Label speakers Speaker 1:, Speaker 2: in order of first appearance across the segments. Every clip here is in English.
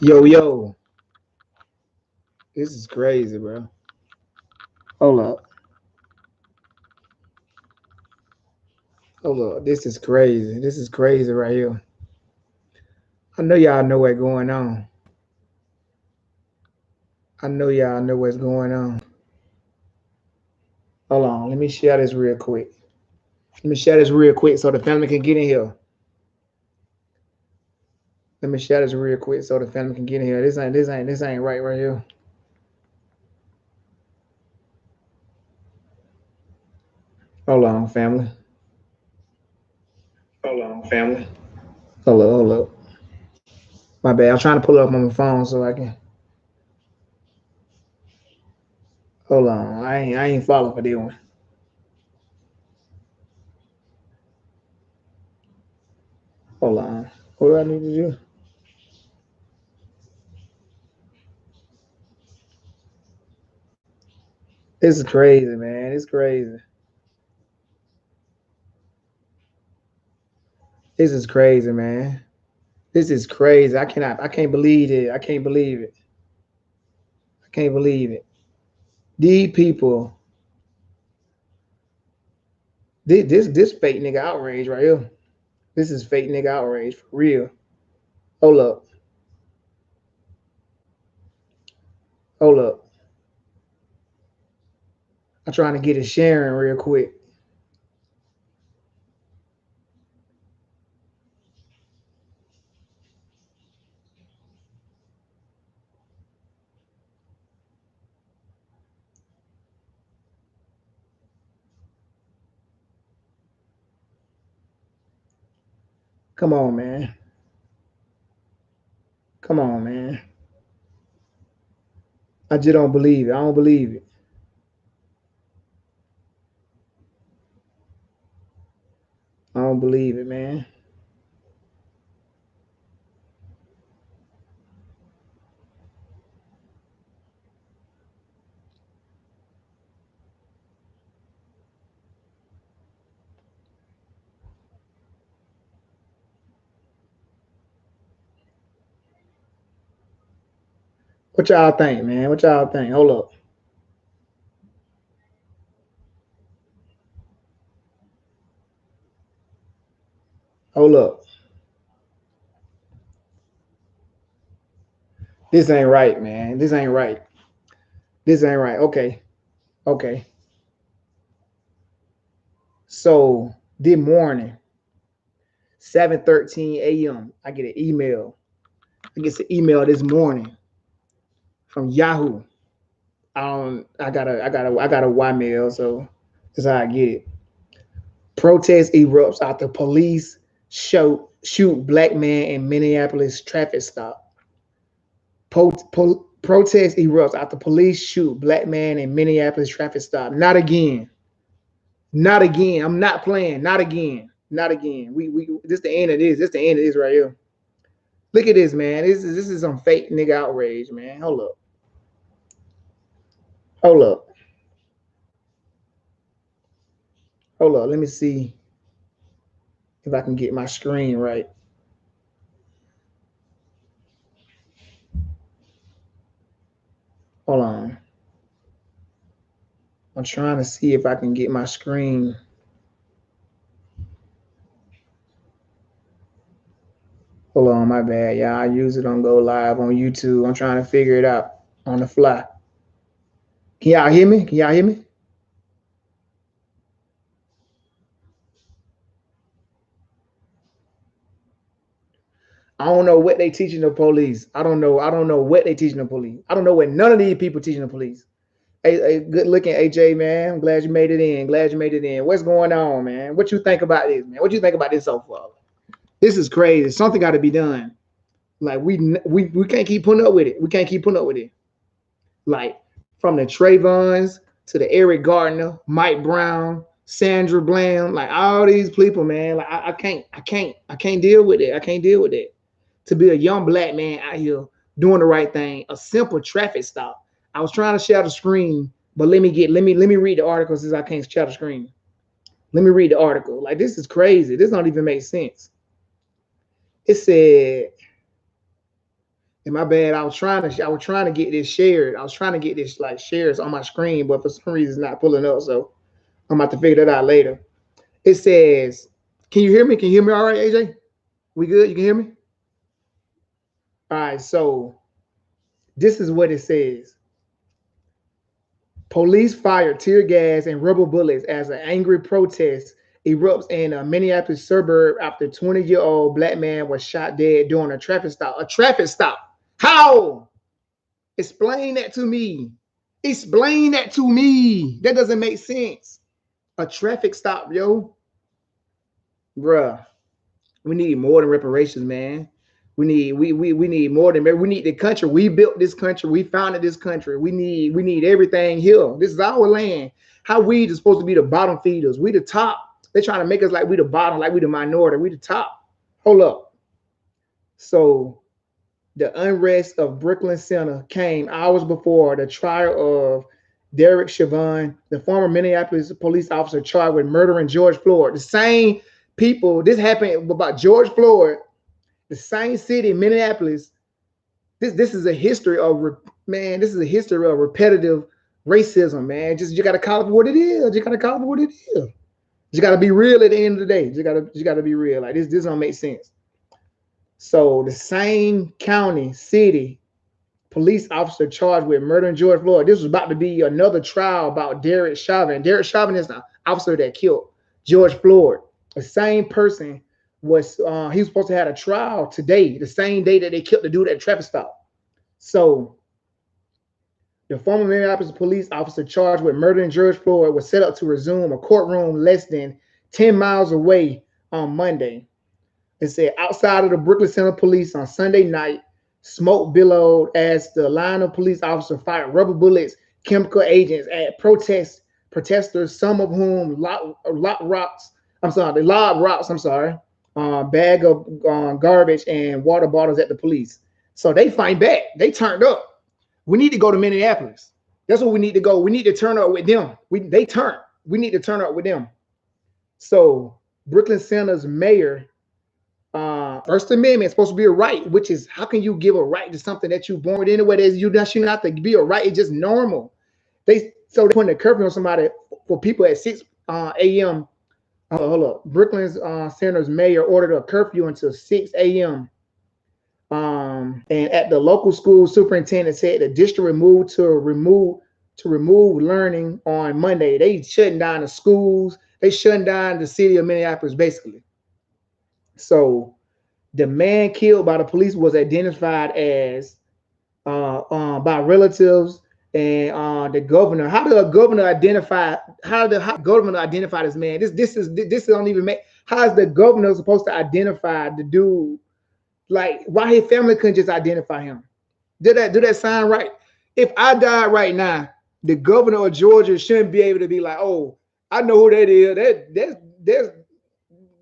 Speaker 1: Yo, yo, this is crazy, bro. Hold up. Hold up. This is crazy. This is crazy right here. I know y'all know what's going on. I know y'all know what's going on. Hold on. Let me share this real quick. Let me share this real quick so the family can get in here. Let me share this real quick so the family can get in here. This ain't right here. Hold on, family.
Speaker 2: Hold on, family.
Speaker 1: Hold up. My bad. I'm trying to pull it up on my phone so I can. Hold on. I ain't following for this one. Hold on. What do I need to do? This is crazy, man. It's crazy. This is crazy, man. This is crazy. I can't believe it. I can't believe it. I can't believe it. These people, this fake nigga outrage right here. This is fake nigga outrage for real. Hold up. Hold up. I'm trying to get it sharing real quick. Come on, man. Come on, man. I just don't believe it. I don't believe it. I don't believe it, man. What y'all think, man? What y'all think? Hold up. Hold up. This ain't right, man. This ain't right. This ain't right. Okay. Okay. So this morning, 7:13 a.m. I get an email. I get an email this morning from Yahoo. I got a Y mail, so that's how I get it. Protest erupts after police shoot black man in Minneapolis traffic stop. Protest erupts after police shoot black man in Minneapolis traffic stop. Not again. Not again. I'm not playing. Not again. Not again. We this the end of this. This the end of this right here. Look at this, man. This is some fake nigga outrage, man. Hold up. Hold up. Hold up. Let me see if I can get my screen right. Hold on. I'm trying to see if I can get my screen. Hold on, my bad. Yeah, I use it on Go Live on YouTube. I'm trying to figure it out on the fly. Can y'all hear me? Can y'all hear me? I don't know what they teaching the police. I don't know. I don't know what they teaching the police. I don't know what none of these people teaching the police. Hey, good looking AJ, man. I'm glad you made it in. Glad you made it in. What's going on, man? What you think about this, man? What you think about this so far? This is crazy. Something got to be done. Like we can't keep putting up with it. We can't keep putting up with it. Like from the Trayvons to the Eric Gardner, Mike Brown, Sandra Bland, like all these people, man. Like I can't deal with it. I can't deal with it. To be a young black man out here doing the right thing, a simple traffic stop. I was trying to share the screen, but let me read the article since I can't share the screen. Let me read the article. Like this is crazy. This don't even make sense. It said And my bad, I was trying to get this shared. I was trying to get this like shares on my screen, but for some reason it's not pulling up. So I'm about to figure that out later. It says, can you hear me? Can you hear me all right, AJ? We good? You can hear me? All right, so this is what it says. Police fired tear gas and rubber bullets as an angry protest erupts in a Minneapolis suburb after a 20-year-old black man was shot dead during a traffic stop. A traffic stop. How? Explain that to me. Explain that to me. That doesn't make sense. A traffic stop, yo. Bruh. We need more than reparations, man. We need more than we need the country. We built this country. We founded this country. We need everything here. This is our land. How we are supposed to be the bottom feeders? We the top. They're trying to make us like we the bottom, like we the minority. We the top. Hold up. So the unrest of Brooklyn Center came hours before the trial of Derek Chauvin, the former Minneapolis police officer charged with murdering George Floyd. The same people. This happened about George Floyd. The same city, Minneapolis. This is a history of man. This is a history of repetitive racism, man. Just you gotta call it for what it is. You gotta call it for what it is. You gotta be real at the end of the day. You gotta be real. Like this don't make sense. So the same county, city, police officer charged with murdering George Floyd. This was about to be another trial about Derek Chauvin. Derek Chauvin is the officer that killed George Floyd. The same person was he was supposed to have a trial today, the same day that they killed the dude at the traffic stop. So the former Minneapolis police officer charged with murdering George Floyd was set up to resume a courtroom less than 10 miles away on Monday. It said outside of the Brooklyn Center police on Sunday night, smoke billowed as the line of police officers fired rubber bullets, chemical agents at protesters, some of whom lobbed rocks. Bag of garbage and water bottles at the police. So they fight back. They turned up. We need to go to Minneapolis. That's what we need to go. We need to turn up with them. They turned. We need to turn up with them. So Brooklyn Center's mayor, First Amendment is supposed to be a right, which is how can you give a right to something that you're born with anyway? You not to be a right. It's just normal. They're putting a curfew on somebody for people at 6 a.m. Hold up. Brooklyn Center's mayor ordered a curfew until 6 a.m. And at the local school superintendent said the district moved to remove learning on Monday. They shutting down the schools. They shutting down the city of Minneapolis, basically. So the man killed by the police was identified as by relatives and the governor. How did the governor identify? How governor identify this man? This don't even make. How is the governor supposed to identify the dude? Like, why his family couldn't just identify him? Do that sound right? If I died right now, the governor of Georgia shouldn't be able to be like, oh, I know who that is. That's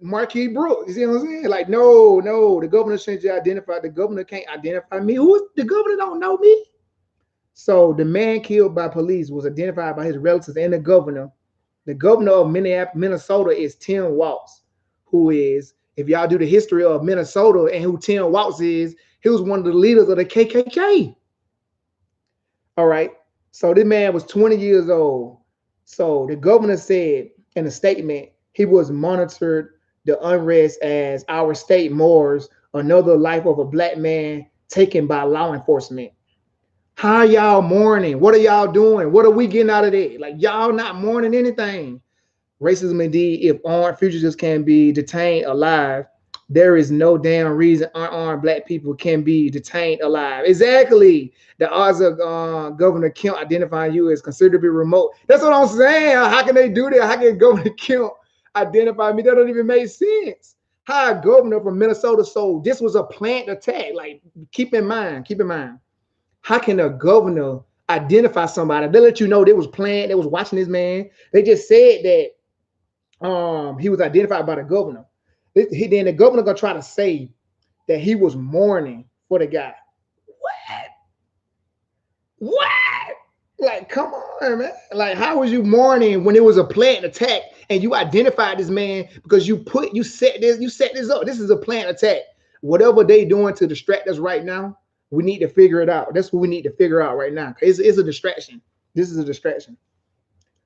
Speaker 1: Marquis Brooks. You see what I'm saying? Like, no, the governor shouldn't just identify. The governor can't identify me. The governor don't know me. So the man killed by police was identified by his relatives and the governor. The governor of Minnesota is Tim Walz, who is, if y'all do the history of Minnesota and who Tim Walz is, he was one of the leaders of the KKK. All right. So this man was 20 years old. So the governor said in a statement, he was monitored the unrest as our state mourns another life of a black man taken by law enforcement. How y'all mourning? What are y'all doing? What are we getting out of it? Like, y'all not mourning anything. Racism indeed. If armed fugitives can be detained alive, there is no damn reason unarmed black people can be detained alive. Exactly. The odds of Governor Kemp identifying you as considerably remote. That's what I'm saying. How can they do that? How can Governor Kemp identify me? That don't even make sense. How a governor from Minnesota? So this was a planned attack. Like, keep in mind. How can a governor identify somebody? They let you know they was planned. They was watching this man. They just said that he was identified by the governor. Then the governor gonna try to say that he was mourning for the guy. What? Like, come on, man. Like, how was you mourning when it was a planned attack and you identified this man because you set this up? This is a planned attack. Whatever they doing to distract us right now, We need to figure it out. That's what we need to figure out right now. It's a distraction. This is a distraction.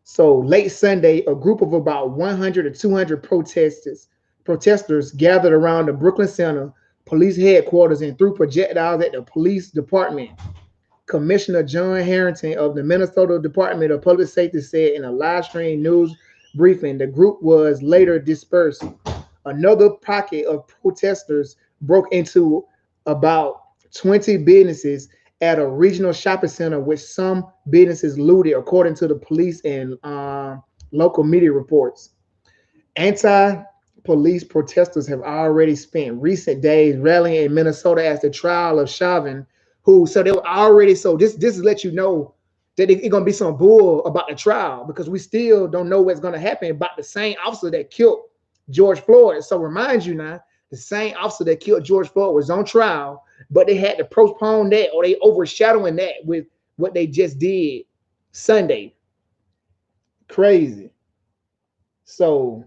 Speaker 1: So late Sunday, a group of about 100 to 200 protesters gathered around the Brooklyn Center police headquarters and threw projectiles at the police department. Commissioner John Harrington of the Minnesota Department of Public Safety said in a live stream news briefing the group was later dispersed. Another pocket of protesters broke into about 20 businesses at a regional shopping center, with some businesses looted, according to the police and local media reports. Anti-police protesters have already spent recent days rallying in Minnesota as the trial of Chauvin, who so they were already so this is let you know that it's gonna be some bull about the trial, because we still don't know what's gonna happen about the same officer that killed George Floyd. So remind you now, the same officer that killed George Floyd was on trial, but they had to postpone that, or they overshadowing that with what they just did Sunday. Crazy. So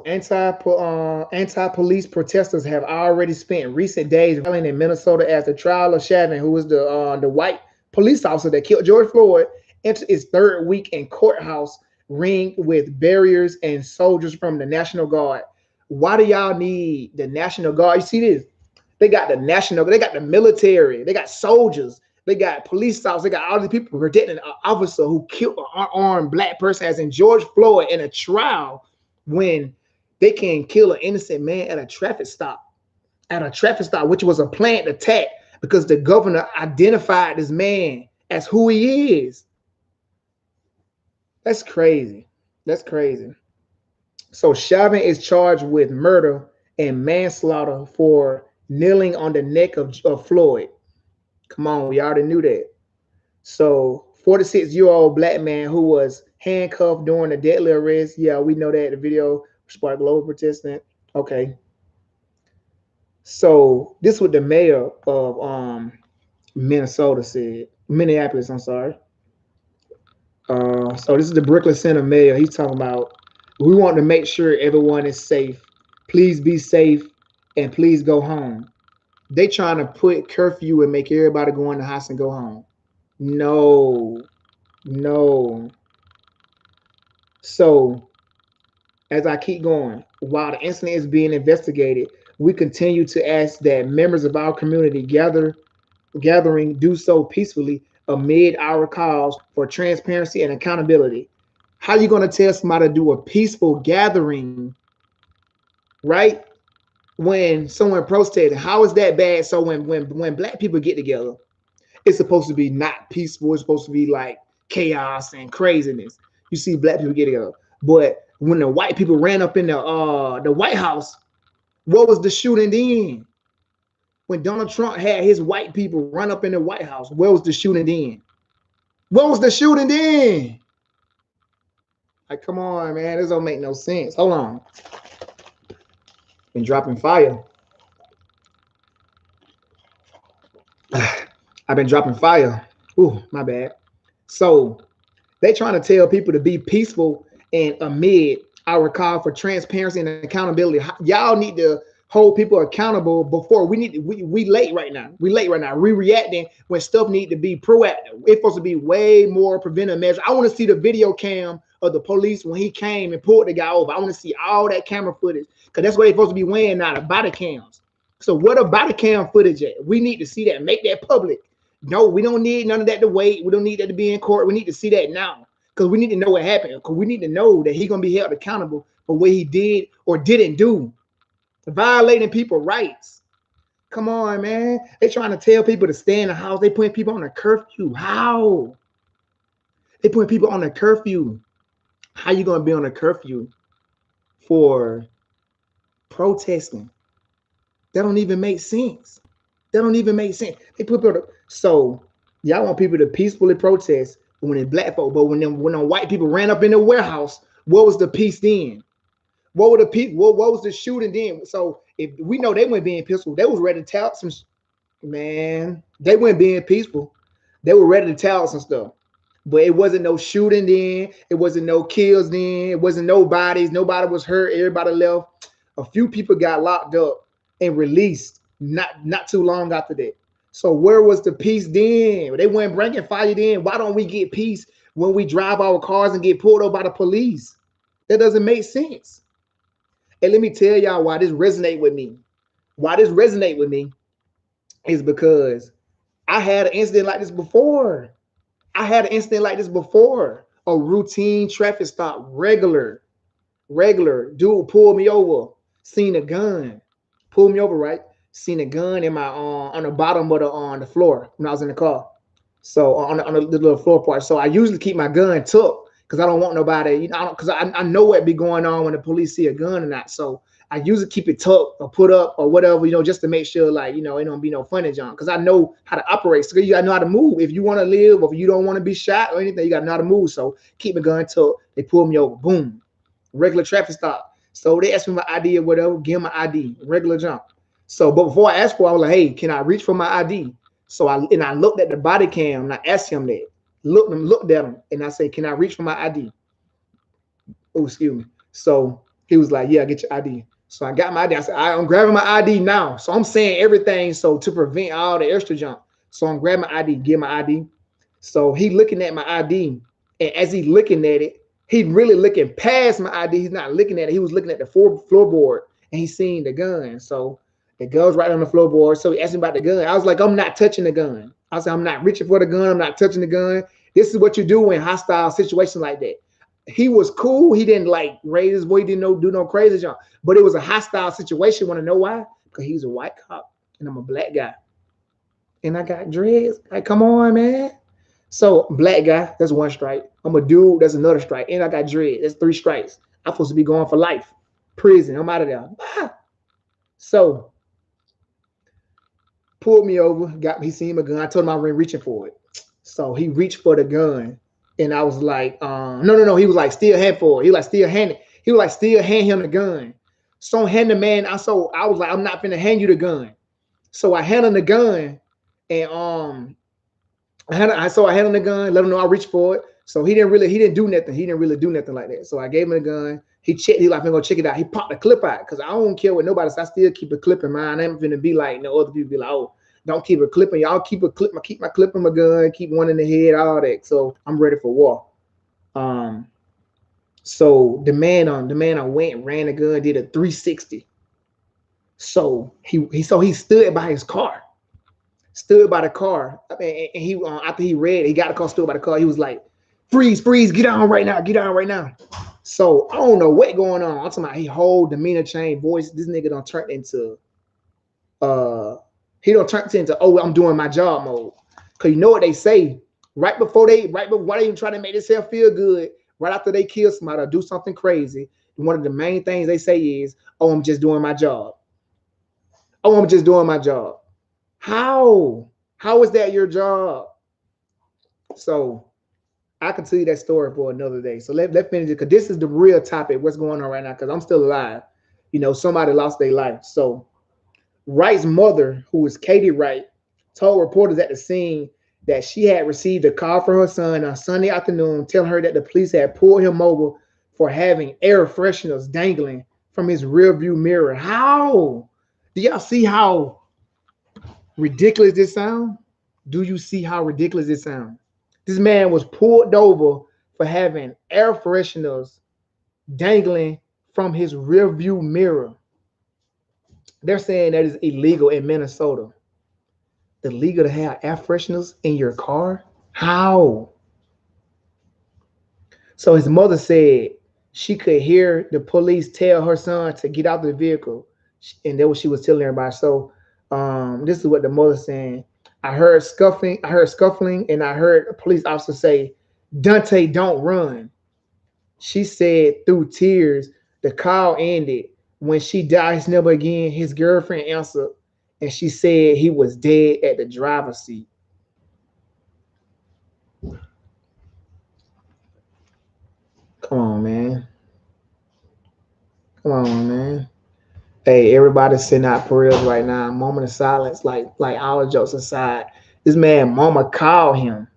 Speaker 1: anti-police protesters have already spent recent days rallying in Minnesota as the trial of Chauvin, who was the white police officer that killed George Floyd, entered its third week in courthouse ringed with barriers and soldiers from the National Guard. Why do y'all need the National Guard? You see this? They got they got the military, they got soldiers, they got police officers, they got all these people protecting an officer who killed an unarmed black person, as in George Floyd, in a trial, when they can kill an innocent man at a traffic stop, which was a planned attack because the governor identified this man as who he is. That's crazy. That's crazy. So Chauvin is charged with murder and manslaughter for kneeling on the neck of Floyd. Come on, we already knew that. So 46-year-old black man who was handcuffed during the deadly arrest. Yeah, we know that. The video sparked global protestant. Okay. So this is what the mayor of Minneapolis, I'm sorry. So this is the Brooklyn Center mayor. He's talking about, we want to make sure everyone is safe. Please be safe and please go home. They trying to put curfew and make everybody go in the house and go home. No. So as I keep going, while the incident is being investigated, we continue to ask that members of our community gathering do so peacefully amid our calls for transparency and accountability. How are you going to tell somebody to do a peaceful gathering, right, when someone protested? How is that bad? So when black people get together, it's supposed to be not peaceful. It's supposed to be like chaos and craziness. You see black people get together. But when the white people ran up in the White House, what was the shooting then? When Donald Trump had his white people run up in the White House, where was the shooting then? What was the shooting then? Like, come on, man. This don't make no sense. Hold on. Been dropping fire. I've been dropping fire. Ooh, my bad. So they trying to tell people to be peaceful and amid our call for transparency and accountability. Y'all need to hold people accountable before we late right now. We reacting when stuff need to be proactive. It's supposed to be way more preventive measures. I want to see the video cam of the police when he came and pulled the guy over. I want to see all that camera footage, because that's what they're supposed to be wearing now, the body cams. So what a body cam footage at? We need to see that. Make that public. No, we don't need none of that to wait. We don't need that to be in court. We need to see that now, because we need to know what happened. Because we need to know that he's going to be held accountable for what he did or didn't do. Violating people's rights. Come on, man. They're trying to tell people to stay in the house. They putting people on a curfew. How? They putting people on a curfew. How you going to be on a curfew for protesting? That don't even make sense. That don't even make sense. They put people to, so y'all want people to peacefully protest when it's black folk, but when them white people ran up in the warehouse, what was the peace then? What were the people? What was the shooting then? So if we know they weren't being peaceful, they was ready to tell some, man. They weren't being peaceful. They were ready to tell some stuff, but it wasn't no shooting then. It wasn't no kills then. It wasn't no bodies. Nobody was hurt. Everybody left. A few people got locked up, and released not too long after that. So where was the peace then? They weren't bringing fire then. Why don't we get peace when we drive our cars and get pulled over by the police? That doesn't make sense. And let me tell y'all why this resonate with me. Why this resonate with me is because I had an incident like this before. I had an incident like this before. A routine traffic stop, regular. Dude pulled me over, seen a gun, pulled me over, right? Seen a gun in my on the bottom of the floor when I was in the car. So on the little floor part. So I usually keep my gun tucked because I don't want nobody, because I know what be going on when the police see a gun or not. So I usually keep it tucked or put up or whatever, just to make sure, like, it don't be no funny, John. Because I know how to operate. So you gotta know how to move. If you want to live or if you don't want to be shot or anything, you gotta know how to move. So keep my gun tucked. They pull me over, boom, regular traffic stop. So they asked me my ID or whatever, give them my ID, regular jump. So, but before I asked for it, I was like, hey, can I reach for my ID? So I looked at the body cam and I asked him that. Looked at him and I said, can I reach for my ID? Oh, excuse me. So he was like, yeah, get your ID. So I got my ID. I said, I'm grabbing my ID now. So I'm saying everything so to prevent all the extra jump. So I'm grabbing my ID, get my ID. So he looking at my ID. And as he looking at it, he really looking past my ID. He's not looking at it. He was looking at the floorboard and he seen the gun. So the gun's right on the floorboard. So he asked me about the gun. I was like, I'm not touching the gun. I said, I'm not reaching for the gun. I'm not touching the gun. This is what you do in hostile situations like that. He was cool. He didn't like raise his voice. He didn't do no crazy jump. But it was a hostile situation. Want to know why? Because he's a white cop and I'm a black guy. And I got dreads. Like, come on, man. So black guy, that's one strike. I'm a dude, that's another strike. And I got dread. That's 3 strikes. I'm supposed to be going for life. Prison. I'm out of there. So pulled me over, got me, he seen my gun. I told him I was reaching for it. So he reached for the gun. And I was like, no. He was like, still hand for it. He was like, still hand it. He was like, still hand him the gun. So hand the man. I was like, I'm not finna hand you the gun. So I hand him the gun, and I hand him the gun, let him know I reached for it. So he didn't do nothing. He didn't really do nothing like that. So I gave him the gun. He checked. He like, I'm gonna check it out. He popped the clip out because I don't care what nobody says. I still keep a clip in mine. I ain't finna be like no other people be like, oh, don't keep a clip in. Y'all keep a clip. Keep my clip in my gun. Keep one in the head. All that. So I'm ready for war. So the man I went, ran the gun, did a 360. So he stood by his car. Stood by the car. I mean, and he after he read, he got the car, stood by the car. He was like, freeze, get down right now. So I don't know what going on. I'm talking about he whole demeanor change, voice. This nigga don't turn into oh, I'm doing my job mode. Cause you know what they say right before they even try to make themselves feel good, right after they kill somebody or do something crazy. One of the main things they say is, oh, I'm just doing my job. Oh, I'm just doing my job. How is that your job? So I can tell you that story for another day. So let's finish it because this is the real topic. What's going on right now? Because I'm still alive. Somebody lost their life. So Wright's mother, who is Katie Wright, told reporters at the scene that she had received a call from her son on Sunday afternoon telling her that the police had pulled him over for having air fresheners dangling from his rearview mirror. How? Do y'all see how ridiculous this sounds? Do you see how ridiculous this sounds? This man was pulled over for having air fresheners dangling from his rearview mirror. They're saying that is illegal in Minnesota. Illegal to have air fresheners in your car? How? So his mother said she could hear the police tell her son to get out of the vehicle. And that's what she was telling everybody. So this is what the mother saying. I heard scuffling, and I heard a police officer say, Daunte, don't run. She said through tears, the call ended. When she dialed his number again, his girlfriend answered, and she said he was dead at the driver's seat. Come on, man. Hey, everybody's sitting out prayers right now. Moment of silence, like all jokes aside. This man, mama called him.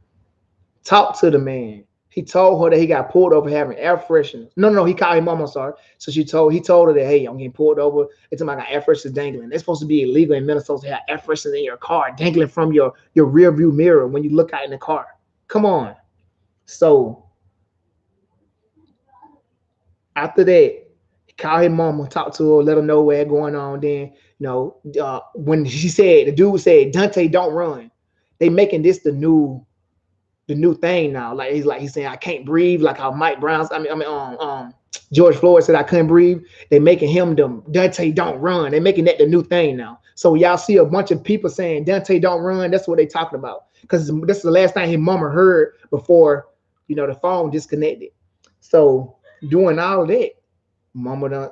Speaker 1: Talk to the man. He told her that he got pulled over having air fresheners. No, no, no, he called his mom, I'm sorry. So he told her that, hey, I'm getting pulled over. It's about air fresheners dangling. It's supposed to be illegal in Minnesota to have air fresheners in your car dangling from your rear view mirror when you look out in the car. Come on. So after that, he called his mama, talked to her, let her know what's going on. Then, when she said, the dude said, Daunte, don't run. They making this the new thing now. Like he's saying I can't breathe, like how Mike Brown's George Floyd said I couldn't breathe. They making him them Daunte don't run. They making that the new thing now. So y'all see a bunch of people saying Daunte don't run. That's what they talking about. Because this is the last thing his mama heard before the phone disconnected. So doing all of that, mama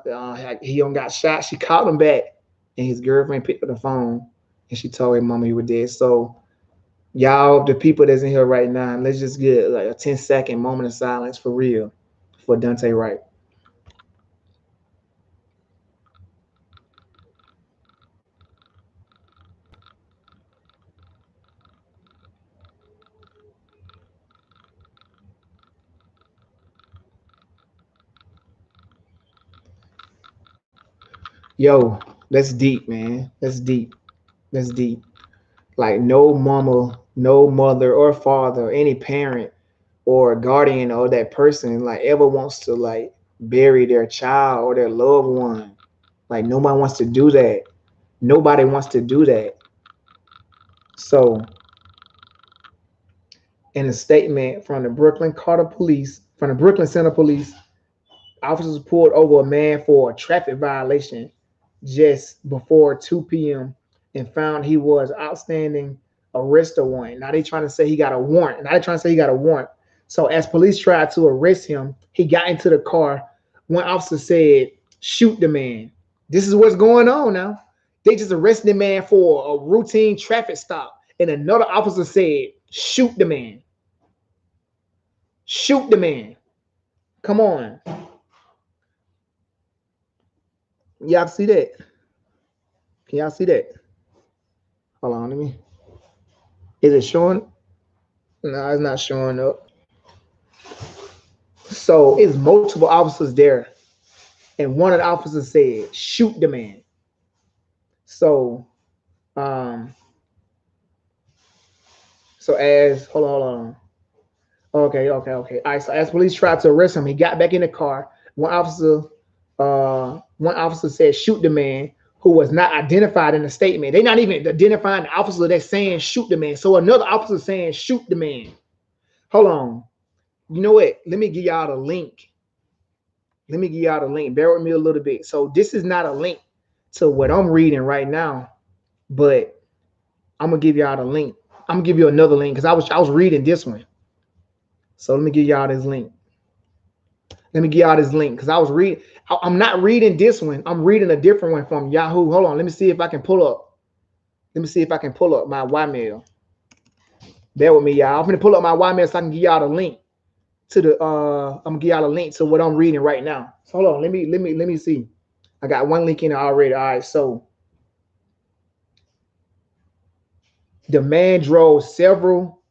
Speaker 1: he don't got shot. She called him back, and his girlfriend picked up the phone and she told his mama he was dead. So y'all, the people that's in here right now, let's just get like a 10-second moment of silence for real for Daunte Wright. Yo, that's deep, man. That's deep. That's deep. Like no mama, no mother or father, any parent or guardian or that person like ever wants to like bury their child or their loved one. Like nobody wants to do that. Nobody wants to do that. So in a statement from the Brooklyn Center Police, officers pulled over a man for a traffic violation just before 2 p.m. and found he was outstanding arrest warrant. Now they trying to say he got a warrant. Now they trying to say he got a warrant. So as police tried to arrest him, he got into the car. One officer said, "Shoot the man." This is what's going on now. They just arrested the man for a routine traffic stop, and another officer said, "Shoot the man." Shoot the man. Come on. Y'all see that? Can y'all see that? Hold on, let me. Is it showing? No, it's not showing up. So it's multiple officers there, and one of the officers said, "Shoot the man." So, um, so as hold on. Okay. All right. So as police tried to arrest him, he got back in the car. One officer said, "Shoot the man," who was not identified in the statement. They're not even identifying the officer that's saying shoot the man. So another officer saying shoot the man. Hold on. You know what? Let me give y'all the link. Bear with me a little bit. So this is not a link to what I'm reading right now, but I'm gonna give y'all the link. I'm gonna give you another link because I was reading this one. So let me give y'all this link. Because I was reading. I'm not reading this one. I'm reading a different one from Yahoo. Hold on. Let me see if I can pull up. My Ymail. Bear with me, y'all. I'm gonna pull up my Ymail so I can give y'all the link to the. I'm gonna give y'all a link to what I'm reading right now. So hold on. Let me see. I got one link in it already. All right. So the man drove several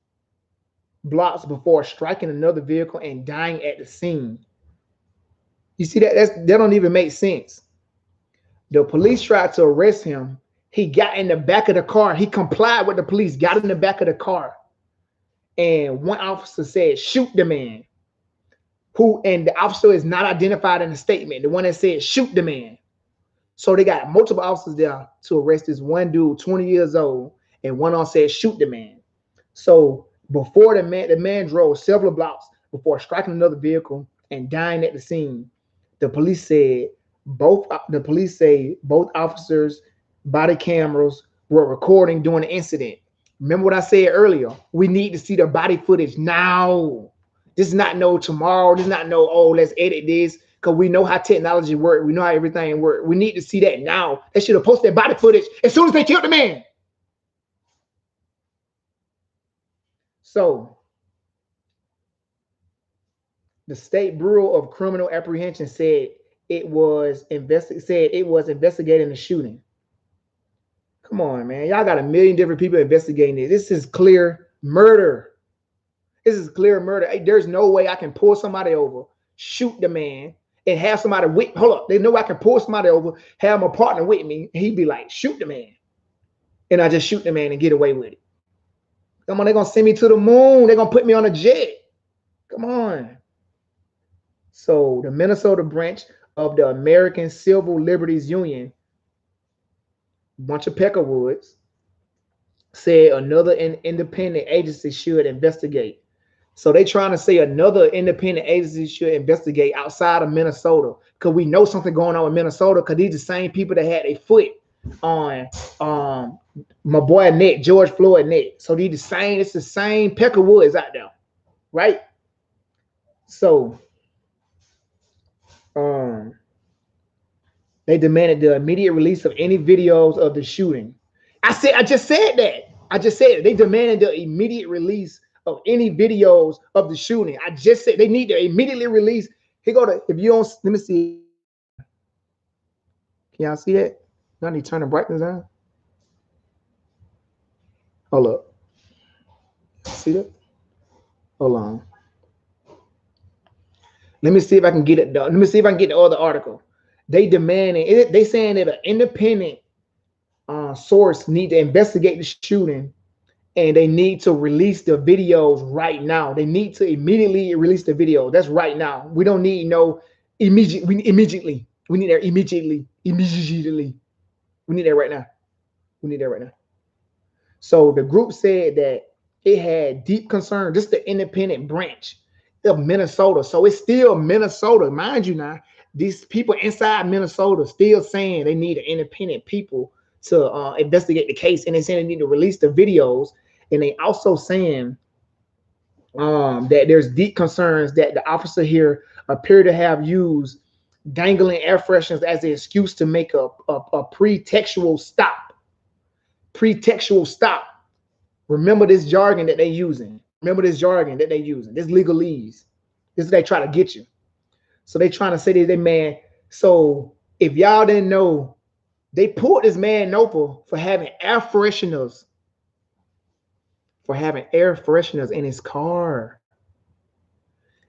Speaker 1: blocks before striking another vehicle and dying at the scene. You see that don't even make sense. The police tried to arrest him. He got in the back of the car. He complied with the police, got in the back of the car. And one officer said, "Shoot the man." And the officer is not identified in the statement. The one that said, "Shoot the man." So they got multiple officers there to arrest this one dude, 20 years old, and one on said, "Shoot the man." So before the man drove several blocks before striking another vehicle and dying at the scene. The police say both officers' body cameras were recording during the incident. Remember what I said earlier? We need to see the body footage now. This is not no tomorrow. This is not no, oh, let's edit this. Because we know how technology works. We know how everything works. We need to see that now. They should have posted body footage as soon as they killed the man. So the State Bureau of Criminal Apprehension said it was investigating the shooting. Come on, man. Y'all got a million different people investigating it. This is clear murder. This is clear murder. Hey, there's no way I can pull somebody over, shoot the man, and have somebody with. Hold up, there's no way I can pull somebody over, have my partner with me, and he'd be like, shoot the man, and I just shoot the man and get away with it. Come on, they're gonna send me to the moon. They're gonna put me on a jet. Come on. So the Minnesota branch of the American Civil Liberties Union, bunch of Peckerwoods, said another independent agency should investigate. So they trying to say another independent agency should investigate outside of Minnesota, because we know something going on with Minnesota, because these are the same people that had a foot on my boy neck, George Floyd neck. So these the same, it's the same Peckerwoods out there, right? So they demanded the immediate release of any videos of the shooting. I just said that. They demanded the immediate release of any videos of the shooting. I just said they need to immediately release. Here go to, if you don't, let me see. Can y'all see that? I need to turn the brightness on. Hold up. See that? Hold on. Let me see if I can get it done. Let me see if I can get the other article. They demanding, they saying that an independent source need to investigate the shooting, and they need to release the videos right now. They need to immediately release the video. That's right now. We don't need no immediate. Immediately. We need that immediately. Immediately. We need that right now. We need that right now. So the group said that it had deep concern. This is the independent branch of Minnesota. So it's still Minnesota, mind you. Now these people inside Minnesota still saying they need an independent people to investigate the case, and they saying they need to release the videos. And they also saying that there's deep concerns that the officer here appear to have used dangling air fresheners as an excuse to make a pretextual stop. Pretextual stop. Remember this jargon that they're using. Remember this jargon that they're using. This legalese. This is they try to get you. So they trying to say that they man. So if y'all didn't know, they pulled this man over for having air fresheners. For having air fresheners in his car.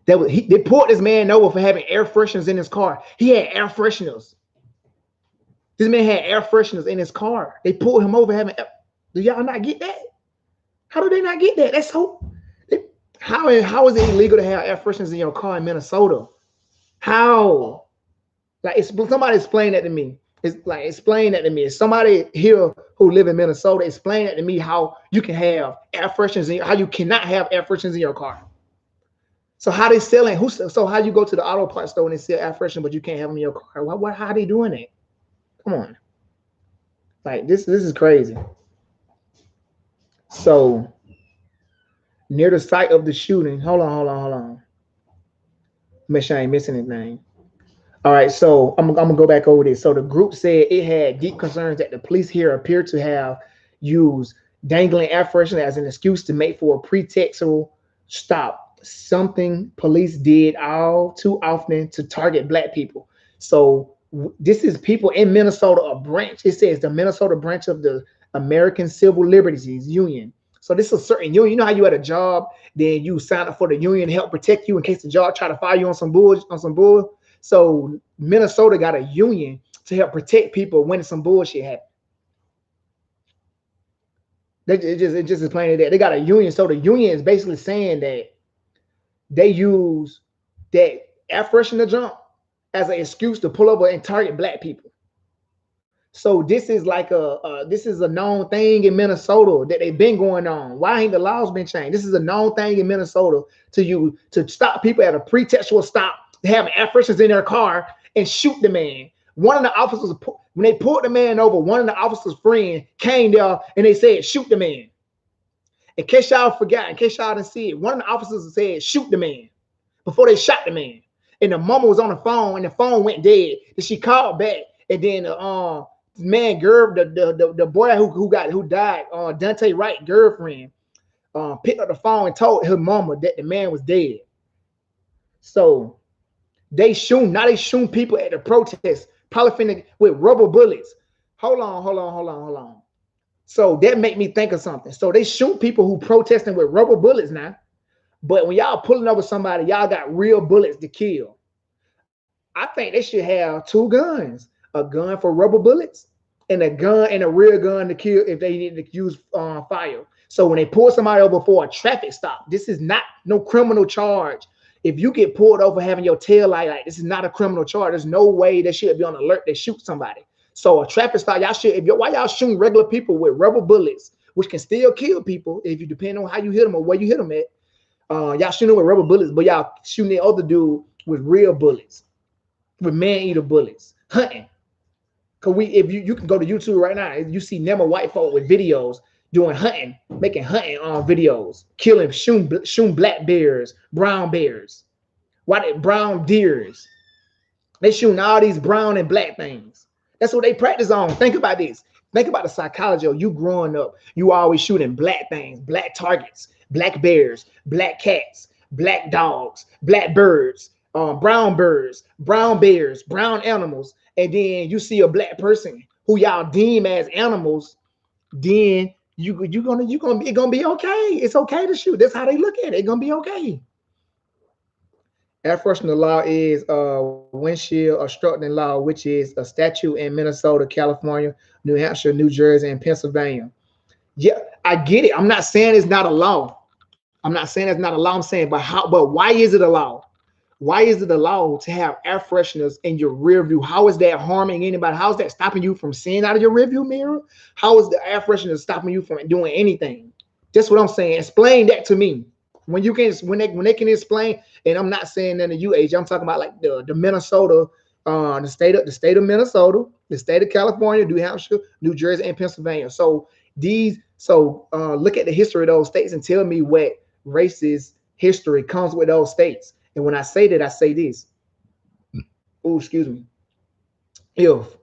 Speaker 1: They pulled this man over for having air fresheners in his car. He had air fresheners. This man had air fresheners in his car. They pulled him over having. Do y'all not get that? How do they not get that? That's so. How is it illegal to have air fresheners in your car in Minnesota? How? Like, somebody explain that to me. It's like, explain that to me. Is somebody here who live in Minnesota, explain that to me, how you can have air fresheners how you cannot have air fresheners in your car. So how they selling? So how you go to the auto parts store and they sell air fresheners, but you can't have them in your car? How are they doing that? Come on. Like, this is crazy. So near the site of the shooting, hold on. Make sure I ain't missing anything. All right, so I'm gonna go back over this. So the group said it had deep concerns that the police here appear to have used dangling air freshener as an excuse to make for a pretextual stop, something police did all too often to target Black people. So this is people in Minnesota, a branch. It says the Minnesota branch of the American Civil Liberties Union. So this is a certain union. You know how you at a job, then you sign up for the union to help protect you in case the job try to fire you on some bull. So Minnesota got a union to help protect people when some bullshit happens. It just explained that they got a union. So the union is basically saying that they use that air freshener jump as an excuse to pull over and target Black people. So this is like this is a known thing in Minnesota that they've been going on. Why ain't the laws been changed? This is a known thing in Minnesota to stop people at a pretextual stop, having air fresheners in their car and shoot the man. One of the officers, when they pulled the man over, one of the officers' friend came there and they said, shoot the man. In case y'all forgot, in case y'all didn't see it, one of the officers said, shoot the man before they shot the man. And the mama was on the phone and the phone went dead. And she called back. And then man, the boy who died, Daunte Wright girlfriend, picked up the phone and told her mama that the man was dead. So they shooting people at the protest, probably with rubber bullets. Hold on. So that make me think of something. So they shoot people who protesting with rubber bullets now. But when y'all pulling over somebody, y'all got real bullets to kill. I think they should have two guns: a gun for rubber bullets and a gun and a real gun to kill if they need to use fire. So when they pull somebody over for a traffic stop, this is not no criminal charge. If you get pulled over having your tail light, like this is not a criminal charge. There's no way that should be on alert to shoot somebody. So a traffic stop, y'all should. Why y'all shooting regular people with rubber bullets, which can still kill people if you depend on how you hit them or where you hit them at. Y'all shooting with rubber bullets, but y'all shooting the other dude with real bullets, with man-eater bullets, hunting. Cause if you can go to YouTube right now, you see Nema white folk with videos doing hunting, making hunting videos, killing, shooting black bears, brown bears, brown deers. They shooting all these brown and black things. That's what they practice on. Think about this. Think about the psychology of you growing up. You always shooting black things, black targets, black bears, black cats, black dogs, black birds, brown bears, brown animals. And then you see a black person who y'all deem as animals, then it's gonna be okay. It's okay to shoot. That's how they look at it. It's gonna be okay. Air freshener law is windshield obstructing law, which is a statute in Minnesota, California, New Hampshire, New Jersey, and Pennsylvania. Yeah, I get it. I'm not saying it's not a law. I'm not saying it's not a law. I'm saying, but why is it a law? Why is it a law to have air fresheners in your rear view? How is that harming anybody? How is that stopping you from seeing out of your rear view mirror? How is the air freshener stopping you from doing anything? That's what I'm saying. Explain that to me. When they can explain, and I'm not saying that to you, AJ. I'm talking about like the Minnesota, the state of Minnesota, the state of California, New Hampshire, New Jersey, and Pennsylvania. So look at the history of those states and tell me what racist history comes with those states. And when I say that, I say this. Oh, excuse me. If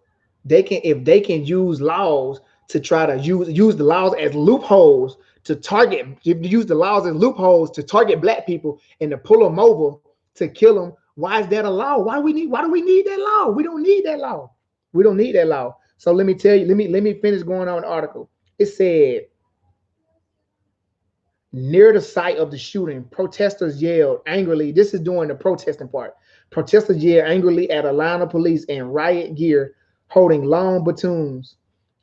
Speaker 1: they can use laws to try to use the laws as loopholes to target, use the laws as loopholes to target black people and to pull them over to kill them, why is that a law? Why do we need that law? We don't need that law. We don't need that law. So let me tell you, let me finish going on the article. It said, near the site of the shooting, protesters yelled angrily. This is during the protesting part. Protesters yelled angrily at a line of police in riot gear holding long batons.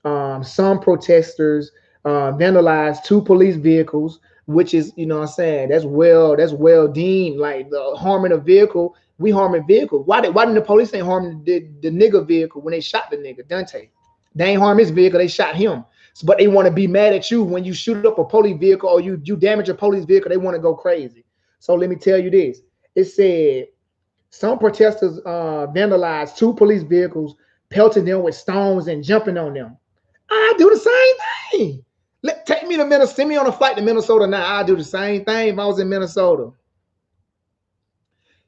Speaker 1: Some protesters vandalized two police vehicles, which is, you know what I'm saying, that's well deemed. Like the harming a vehicle, we harming vehicles. Why didn't the police ain't harming the nigga vehicle when they shot the nigga, Daunte? They ain't harm his vehicle, they shot him. But they want to be mad at you when you shoot up a police vehicle or you damage a police vehicle. They want to go crazy. So let me tell you this. It said some protesters vandalized two police vehicles, pelting them with stones and jumping on them. I do the same thing. Take me to Minnesota. Send me on a flight to Minnesota now. I do the same thing if I was in Minnesota.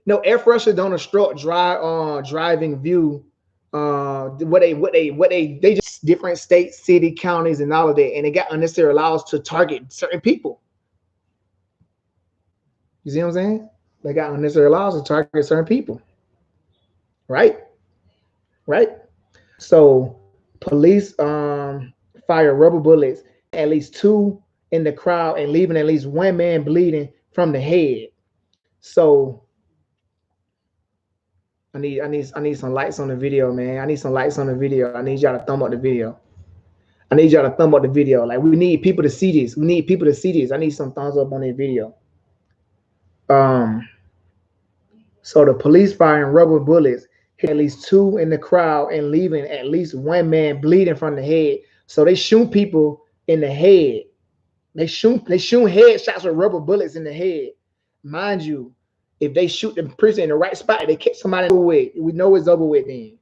Speaker 1: No, air freshener don't obstruct driving view. What they just different states, city, counties, and all of that, and they got unnecessary laws to target certain people. You see what I'm saying? They got unnecessary laws to target certain people. Right? So police fire rubber bullets, at least two in the crowd, and leaving at least one man bleeding from the head. So I need some lights on the video, man. I need some lights on the video. I need y'all to thumb up the video. Like, we need people to see this. I need some thumbs up on this video. So the police firing rubber bullets hit at least two in the crowd and leaving at least one man bleeding from the head. So they shoot people in the head. They shoot headshots with rubber bullets in the head. Mind you, if they shoot the person in the right spot, they catch somebody over with. We know it's over with then.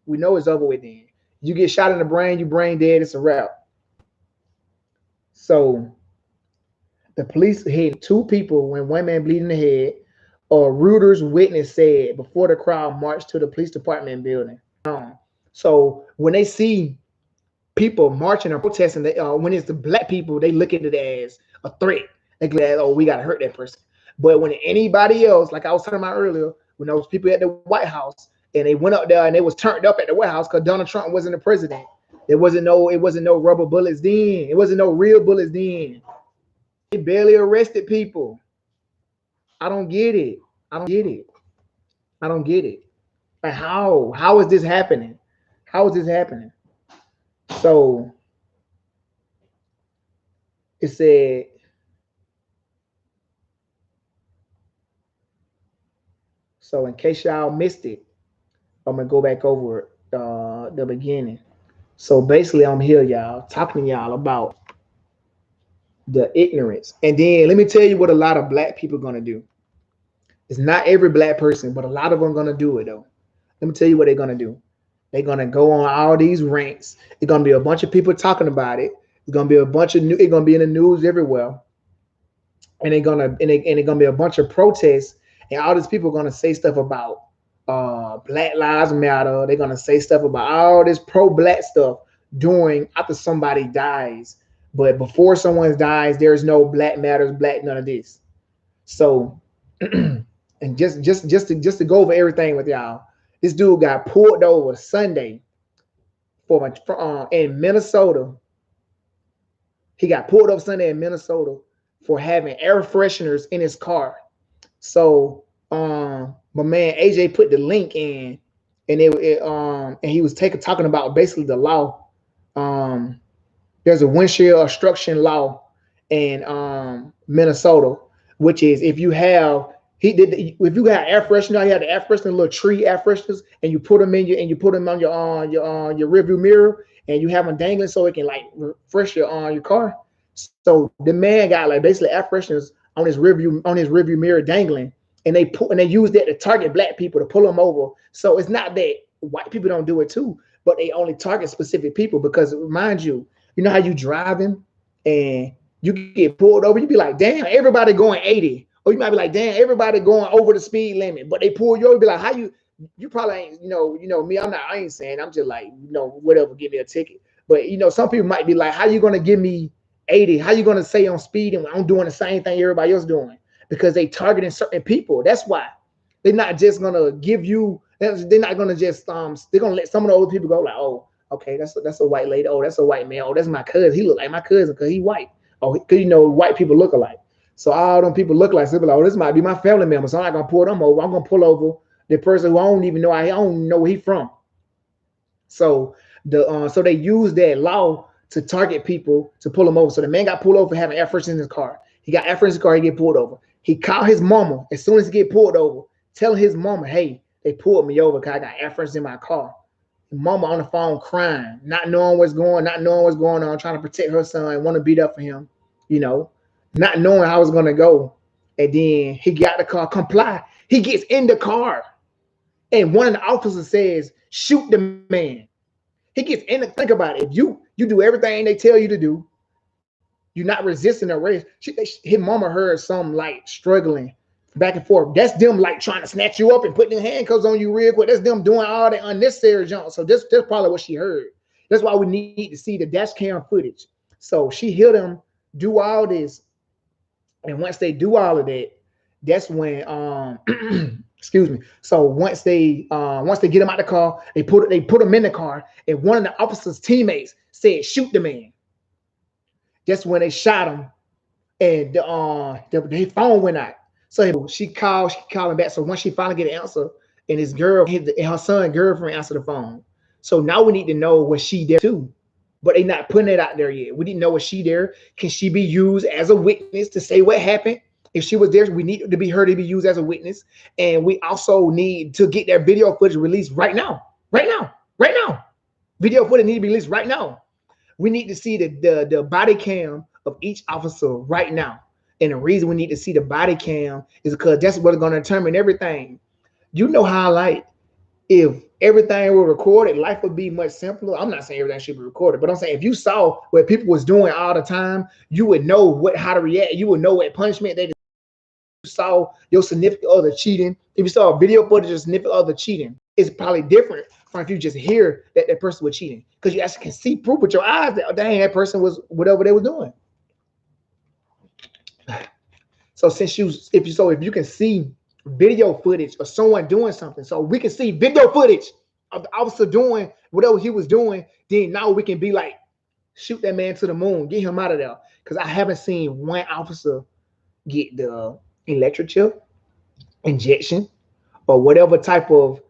Speaker 1: You get shot in the brain, you brain dead, it's a wrap. So the police hit two people when one man bleeding in the head. Or Reuters witness said before the crowd marched to the police department building. So when they see people marching or protesting, when it's the black people, they look at it as a threat. They go, oh, we gotta hurt that person. But when anybody else, like I was talking about earlier, when those people at the White House and they went up there and they was turned up at the White House because Donald Trump wasn't the president. It wasn't no rubber bullets then. It wasn't no real bullets then. They barely arrested people. I don't get it. I don't get it. I don't get it. Like how is this happening? How is this happening? So it said, so in case y'all missed it, I'm gonna go back over the beginning. So basically, I'm here, y'all, talking to y'all about the ignorance. And then let me tell you what a lot of black people are gonna do. It's not every black person, but a lot of them are gonna do it though. Let me tell you what they're gonna do. They're gonna go on all these rants. It's gonna be a bunch of people talking about it. It's gonna be a bunch of new. It's gonna be in the news everywhere, and they're gonna be a bunch of protests, and all these people are gonna say stuff about Black Lives Matter. They're gonna say stuff about all this pro-black stuff during after somebody dies, but before someone dies, there's no Black Matters, Black none of this. So, and just to go over everything with y'all, this dude got pulled over Sunday in Minnesota. He got pulled up Sunday in Minnesota for having air fresheners in his car. So my man AJ put the link in, and and he was talking about basically the law. There's a windshield obstruction law in Minnesota, which is if you have if you got air freshener, you have the air freshener, little tree air fresheners, and you put them in you put them on your rearview mirror, and you have them dangling so it can like refresh your car. So the man got like basically air fresheners on his rearview mirror dangling, and they use that to target black people to pull them over. So it's not that white people don't do it too, but they only target specific people because mind you, you know how you driving and you get pulled over, you be like, damn, everybody going 80. Or you might be like, damn, everybody going over the speed limit, but they pull you over, be like, how you probably ain't, me, I ain't saying, I'm just like, whatever, give me a ticket. But some people might be like, how you gonna give me 80? How you gonna say I'm speeding when I'm doing the same thing everybody else doing? Because they targeting certain people. That's why. They're not just gonna give you, they're not gonna just they're gonna let some of the old people go like, oh, okay, that's a white lady. Oh, that's a white man. Oh, that's my cousin. He look like my cousin because he white. Oh, because white people look alike. So all them people look like, so like, oh, this might be my family member. So I'm not gonna pull them over. I'm gonna pull over the person who I don't even know. I don't know where he from. So so they use that law to target people to pull them over. So the man got pulled over for having air fresheners in his car. He got air fresheners in his car. He get pulled over. He called his mama as soon as he get pulled over, telling his mama, hey, they pulled me over because I got air fresheners in my car. Mama on the phone crying, not knowing what's going on, trying to protect her son, want to beat up for him, not knowing how it's going to go. And then he got the car, comply. He gets in the car, and one of the officers says, shoot the man. He gets in the, think about it. If you do everything they tell you to do, you're not resisting arrest. His mama heard some like struggling back and forth. That's them like trying to snatch you up and put their handcuffs on you real quick. That's them doing all the unnecessary junk. So that's probably what she heard. That's why we need to see the dash cam footage. So she hear them do all this, and once they do all of that, that's when excuse me. So once they get him out the car, they put him in the car, and one of the officer's teammates said, "Shoot the man." That's when they shot him, and the phone went out. So she called him back. So once she finally get an answer, and her son girlfriend answered the phone. So now we need to know, was she there too? But they not putting it out there yet. We didn't know, was she there? Can she be used as a witness to say what happened? If she was there, we need to be her to be used as a witness. And we also need to get that video footage released right now. Right now. Right now. Video footage need to be released right now. We need to see the body cam of each officer right now. And the reason we need to see the body cam is because that's what's going to determine everything. You know how, like, if everything were recorded, life would be much simpler. I'm not saying everything should be recorded, but I'm saying if you saw what people was doing all the time, you would know how to react. You would know what punishment they saw your significant other cheating. If you saw a video footage of your significant other cheating, it's probably different from if you just hear that that person was cheating, because you actually can see proof with your eyes that dang, that person was whatever they were doing. So if you can see video footage of someone doing something, so we can see video footage of the officer doing whatever he was doing, then now we can be like, shoot that man to the moon, get him out of there. Because I haven't seen one officer get the electric chip. injection or whatever type of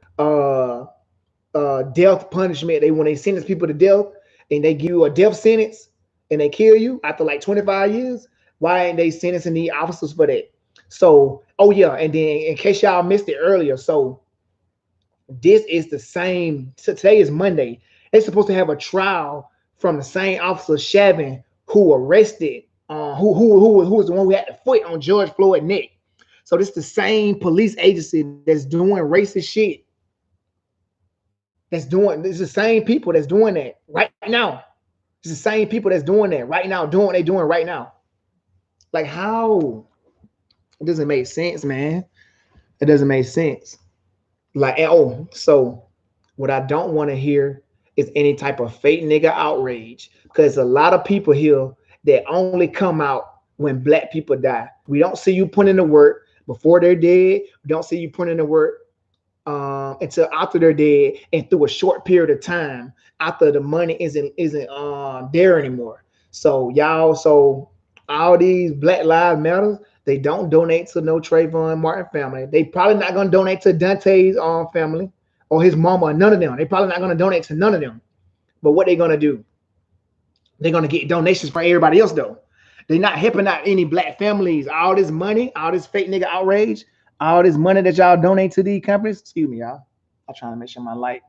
Speaker 1: death punishment they when they sentence people to death and they give you a death sentence and they kill you after like 25 years, why ain't they sentencing the officers for that? So, oh yeah, and then in case y'all missed it earlier, so this is the same. So today is Monday. They're supposed to have a trial from the same officer Shavin who arrested, who was the one who had the foot on George Floyd's neck. So this is the same police agency that's doing racist shit. This is the same people that's doing that right now. It's the same people that's doing that right now, doing what they doing right now. Like how? It doesn't make sense, man. It doesn't make sense. Like, oh, so what I don't want to hear is any type of fake nigga outrage. Because a lot of people here that only come out when black people die. We don't see you putting in the work before they're dead. We don't see you putting in the work until after they're dead and through a short period of time after the money isn't there anymore. So y'all, so all these Black Lives Matters, they don't donate to no Trayvon Martin family. They probably not gonna donate to Daunte's family or his mama or none of them. They probably not gonna donate to none of them. But what they gonna do? They're gonna get donations from everybody else though. They're not helping out any black families. All this money, all this fake nigga outrage, all this money that y'all donate to these companies. Excuse me, y'all. I'm trying to make sure my light.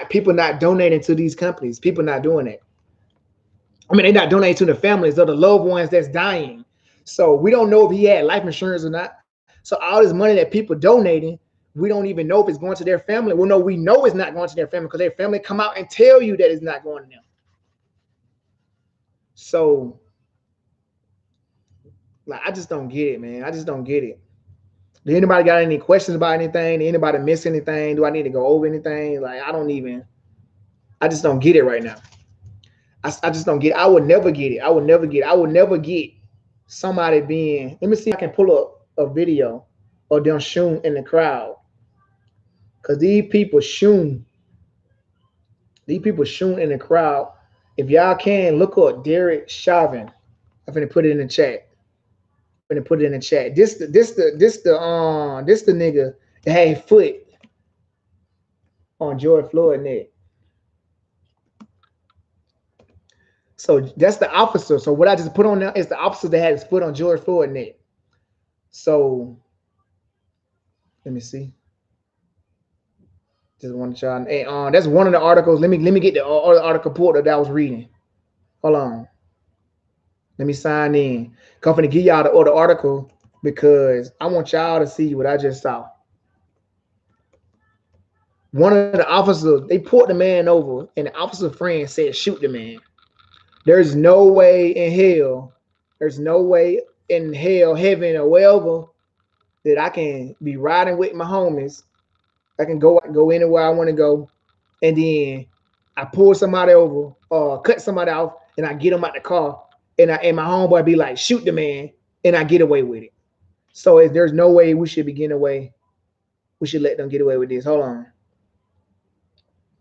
Speaker 1: People not donating to these companies. People not doing it. I mean, they're not donating to the families of the loved ones that's dying. So we don't know if he had life insurance or not. So all this money that people donating, we don't even know if it's going to their family. Well, no, we know it's not going to their family because their family come out and tell you that it's not going to them. So, like, I just don't get it, man. I just don't get it. Do anybody got any questions about anything? Did anybody miss anything? Do I need to go over anything? Like, I just don't get it right now. I just don't get it. I would never get it. I would never get somebody being, let me see if I can pull up a video of them shooting in the crowd. Because these people shooting in the crowd. If y'all can, look up Derek Chauvin. I'm finna put it in the chat. This the nigga that had foot on George Floyd neck. So that's the officer. So what I just put on there is the officer that had his foot on George Floyd neck. So let me see. Just want to try. And that's one of the articles. Let me get the other article pulled that I was reading. Hold on. Let me sign in. I'm finna give y'all the other article because I want y'all to see what I just saw. One of the officers, they pulled the man over, and the officer friend said, "Shoot the man." There's no way in hell, heaven, or wherever that I can be riding with my homies. I can go anywhere I want to go, and then I pull somebody over or cut somebody off, and I get them out the car, and my homeboy be like, "Shoot the man," and I get away with it. So if there's no way we should be getting away, we should let them get away with this. Hold on,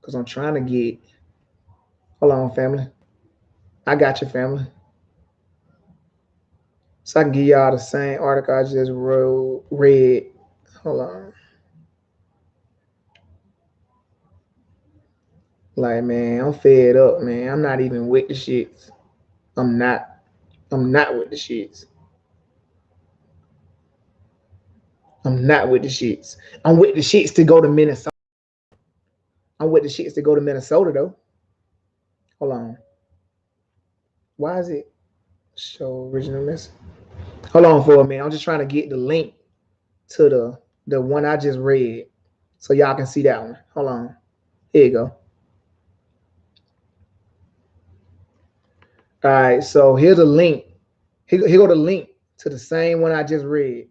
Speaker 1: because I'm trying to get. Hold on, family. I got you, family. So I can give y'all the same article I just read. Hold on. Like, man, I'm fed up, man. I'm not even with the shits. I'm not with the shits. I'm not with the shits. I'm with the shits to go to Minnesota. I'm with the shits to go to Minnesota, though. Hold on. Why is it show original message? Hold on for a minute. I'm just trying to get the link to the one I just read so y'all can see that one. Hold on. Here you go. All right, so here's a link. Here go the link to the same one I just read.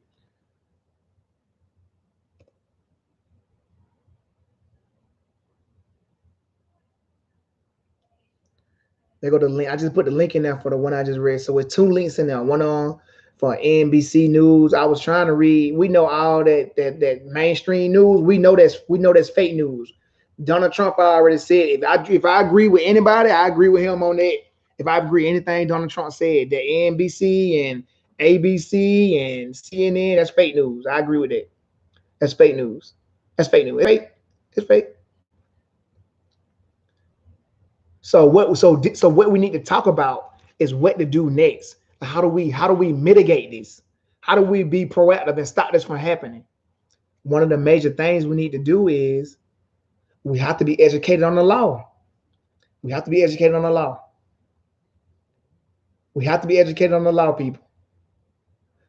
Speaker 1: There go the link. I just put the link in there for the one I just read. So it's two links in there. One on for NBC News. I was trying to read. We know all that mainstream news. We know that's fake news. Donald Trump already said if I agree with anybody, I agree with him on that. If I agree anything Donald Trump said, that NBC ABC and CNN. That's fake news. I agree with that. That's fake news. That's fake news. It's fake. It's fake. So what we need to talk about is what to do next. How do we mitigate this? How do we be proactive and stop this from happening? One of the major things we need to do is we have to be educated on the law. We have to be educated on the law. We have to be educated on the law, people.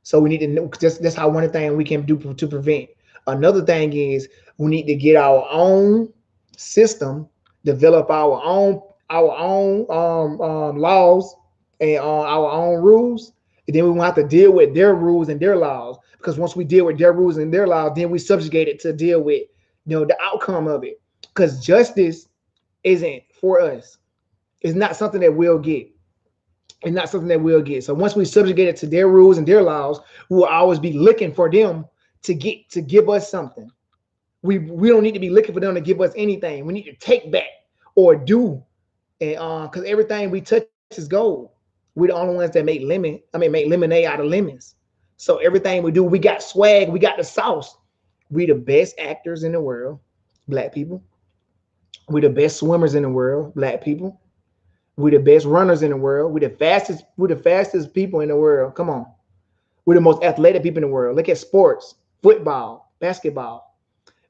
Speaker 1: So we need to know. That's how one thing we can do to prevent. Another thing is we need to get our own system, develop our own laws and our own rules, and then we want to deal with their rules and their laws. Because once we deal with their rules and their laws, then we subjugate it to deal with the outcome of it. Because justice isn't for us. It's not something that we'll get. It's not something that we'll get. So once we subjugate it to their rules and their laws, we will always be looking for them to give us something. We don't need to be looking for them to give us anything. We need to take back or do, and because everything we touch is gold. We're the only ones that make lemonade out of lemons. So everything we do, we got swag, we got the sauce. We the best actors in the world, black people. We the best swimmers in the world, black people. We the best runners in the world. We're the fastest people in the world. Come on. We're the most athletic people in the world. Look at sports, football, basketball.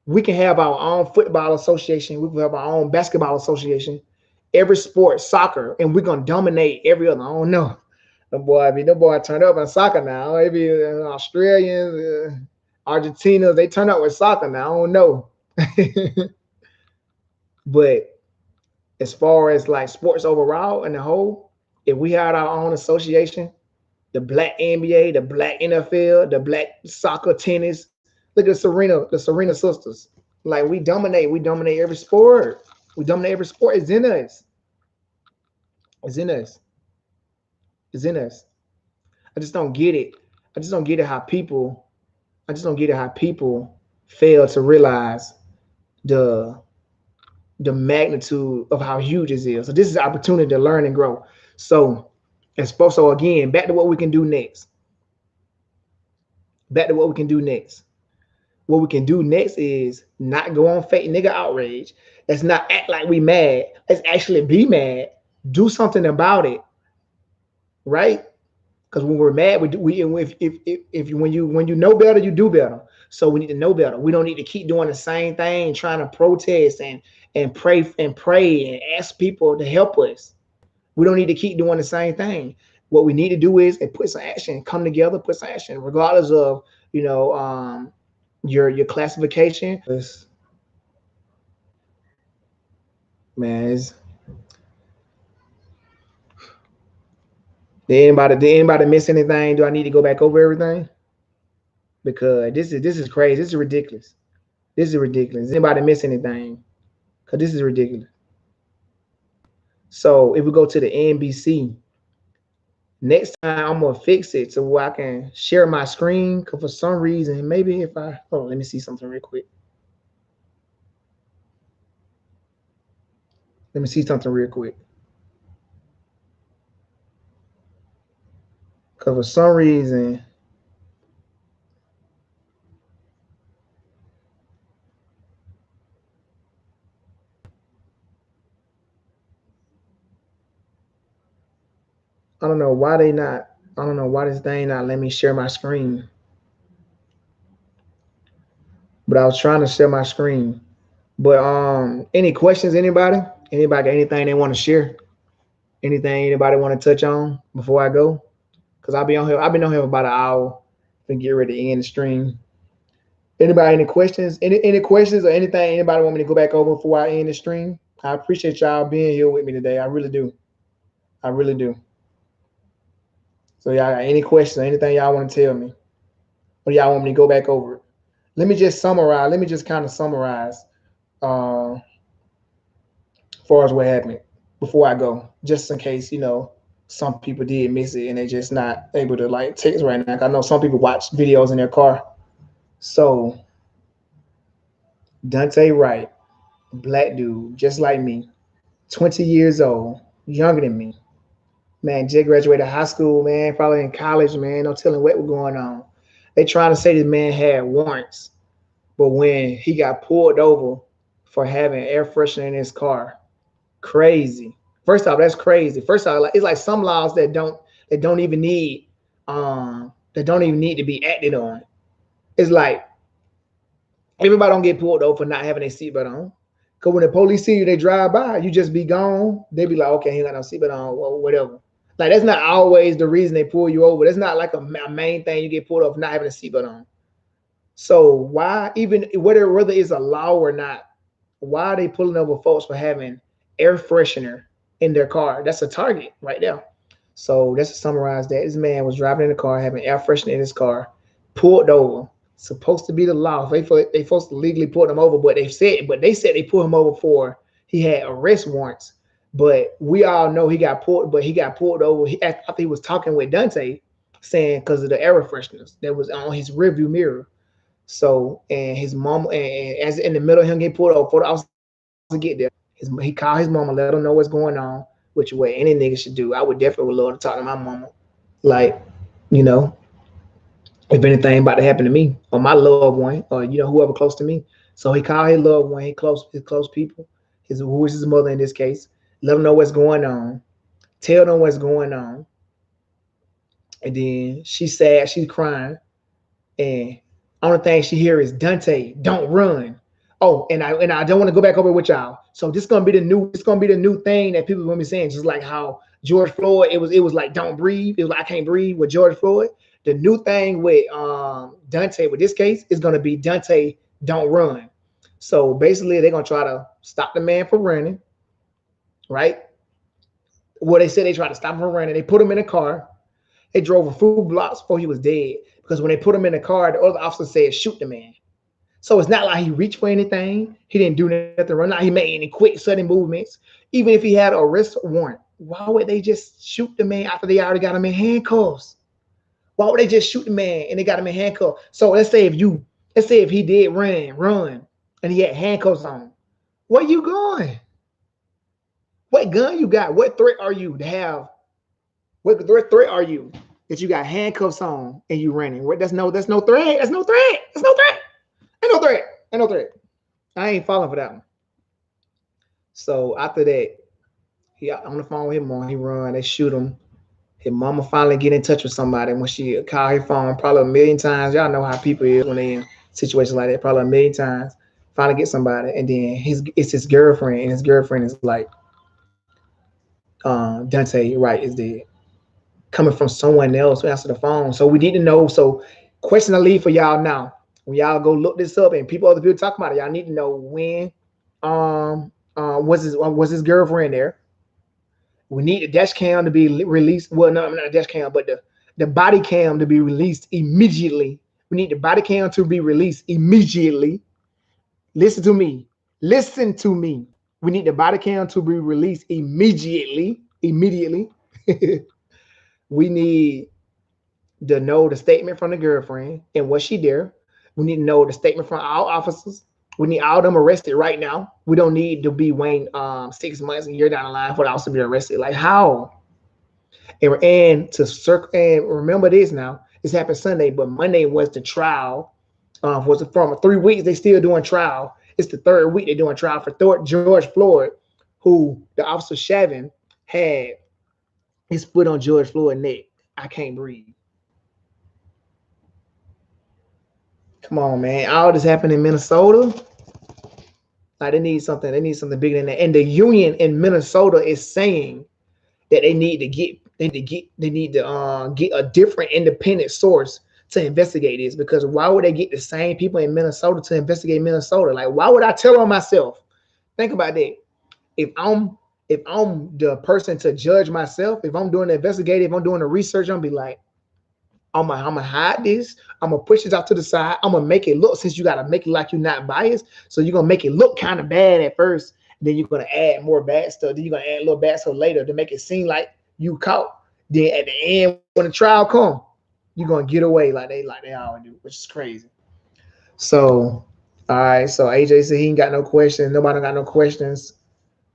Speaker 1: We can have our own football association. We can have our own basketball association. Every sport, soccer, and we're gonna dominate every other. I don't know. The boy turned up in soccer now. Maybe Australians, Argentina, they turn up with soccer now. I don't know. But as far as like sports overall and the whole, if we had our own association, the black NBA, the black NFL, the black soccer, tennis, look at the Serena sisters. Like we dominate every sport. We dominate every sport. It's in us. It's in us. It's in us. I just don't get it. I just don't get it how people. I just don't get it how people fail to realize the the magnitude of how huge this is. So this is an opportunity to learn and grow. So so again, back to what we can do next. Back to what we can do next. What we can do next is not go on fake nigga outrage. Let's not act like we mad. Let's actually be mad. Do something about it, right? Because when we're mad, we if when you know better, you do better. So we need to know better. We don't need to keep doing the same thing, trying to protest and pray and ask people to help us. We don't need to keep doing the same thing. What we need to do is put some action, come together, put some action, regardless of your classification. Man, did anybody miss anything? Do I need to go back over everything? Because this is crazy. This is ridiculous. This is ridiculous. Did anybody miss anything? Because this is ridiculous. So if we go to the NBC, next time I'm gonna fix it so I can share my screen. Cause for some reason, maybe if I hold on, let me see something real quick. Let me see something real quick. Cause for some reason, I don't know why they not. I don't know why this thing not let me share my screen. But I was trying to share my screen. But any questions? Anybody? Anybody got anything they want to share? Anything anybody want to touch on before I go? Cause I'll be on here. I've been on here for about an hour. And get ready to end the stream. Anybody any questions? Any questions or anything anybody want me to go back over before I end the stream? I appreciate y'all being here with me today. I really do. I really do. So y'all got any questions or anything y'all want to tell me? Or y'all want me to go back over it? Let me just summarize. Let me just kind of summarize as far as what happened before I go, just in case, some people did miss it and they're just not able to like text right now. I know some people watch videos in their car. So Daunte Wright, black dude, just like me, 20 years old, younger than me. Man, Jay graduated high school, man, probably in college, man. No telling what was going on. They trying to say this man had warrants, but when he got pulled over for having air freshener in his car, crazy. First off, that's crazy. First off, like, it's like some laws that don't even need that don't even need to be acted on. It's like everybody don't get pulled over for not having a seatbelt on. Cause when the police see you, they drive by, you just be gone. They be like, okay, he ain't got no seatbelt on, or whatever. Like that's not always the reason they pull you over. That's not like a main thing you get pulled over for not having a seatbelt on. So why, even whether it's a law or not, why are they pulling over folks for having air freshener in their car? That's a target right there. So that's to summarize that. This man was driving in the car, having air freshener in his car, pulled over. Supposed to be the law. They supposed to legally pull him over, but they said they pulled him over for he had arrest warrants. But we all know he got pulled, but he got pulled over. After he was talking with Daunte, saying because of the air fresheners that was on his rearview mirror. So and his mom and as in the middle of him getting pulled over for the officer to get there, he called his mama, let her know what's going on, which way any nigga should do. I would definitely love to talk to my mama, like you know, if anything about to happen to me or my loved one or whoever close to me. So he called his loved one, his close people, who is his mother in this case, let them know what's going on, tell them what's going on, and then she's sad, she's crying, and only thing she hear is Daunte, don't run. Oh, and I don't want to go back over it with y'all. So this gonna be the new thing that people are gonna be saying, just like how George Floyd, it was like don't breathe. It was like I can't breathe with George Floyd. The new thing with Daunte with this case is gonna be Daunte don't run. So basically they're gonna try to stop the man from running, right? Well, they said they tried to stop him from running. They put him in a car. They drove a few blocks before he was dead because when they put him in the car, the other officer said shoot the man. So it's not like he reached for anything. He didn't do nothing wrong. Not he made any quick, sudden movements. Even if he had an arrest warrant, why would they just shoot the man after they already got him in handcuffs? Why would they just shoot the man and they got him in handcuffs? So let's say if he did run, and he had handcuffs on, where you going? What gun you got? What threat are you to have? What threat are you that you got handcuffs on and you running? That's no threat. That's no threat. That's no threat. Ain't no threat. Ain't no threat. I ain't falling for that one. So after that, he on the phone with his mom. He run. They shoot him. His mama finally get in touch with somebody. When she call his phone, probably a million times. Y'all know how people is when they in situations like that. Probably a million times. Finally get somebody, and then it's his girlfriend, and his girlfriend is like, Daunte Wright is dead. Coming from someone else who answered the phone. So we need to know. So question I leave for y'all now. When y'all go look this up and other people talk about it, y'all need to know when was his girlfriend there. We need the dash cam to be released. Well, no, not a dash cam, but the body cam to be released immediately. We need the body cam to be released immediately. Listen to me. Listen to me. We need the body cam to be released immediately. Immediately. We need to know the statement from the girlfriend and was she there. We need to know the statement from all officers. We need all of them arrested right now. We don't need to be waiting 6 months, a year down the line for the officer to be arrested. Like how? And to circle and remember this now. This happened Sunday, but Monday was the trial. Was from 3 weeks. They still doing trial. It's the third week they're doing trial for George Floyd, who the officer Shavin had his foot on George Floyd's neck. I can't breathe. Come on, man. All this happened in Minnesota. Like they need something. They need something bigger than that. And the union in Minnesota is saying that they need to get a different independent source to investigate this. Because why would they get the same people in Minnesota to investigate Minnesota? Like, why would I tell on myself? Think about that. If I'm the person to judge myself, if I'm doing the investigative, if I'm doing the research, I'm gonna be like, I'm gonna hide this. I'm gonna push this out to the side. I'm gonna make it look, since you gotta make it like you're not biased. So you're gonna make it look kind of bad at first. Then you're gonna add more bad stuff. Then you're gonna add a little bad stuff later to make it seem like you caught. Then at the end, when the trial come, you're gonna get away like they always do, which is crazy. So, all right. So AJ said he ain't got no questions. Nobody got no questions.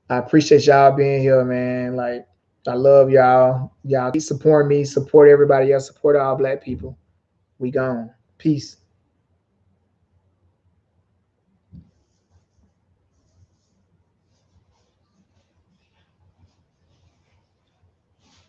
Speaker 1: I appreciate y'all being here, man. Like, I love y'all. Y'all keep supporting me, support everybody else, support all black people. We gone. Peace.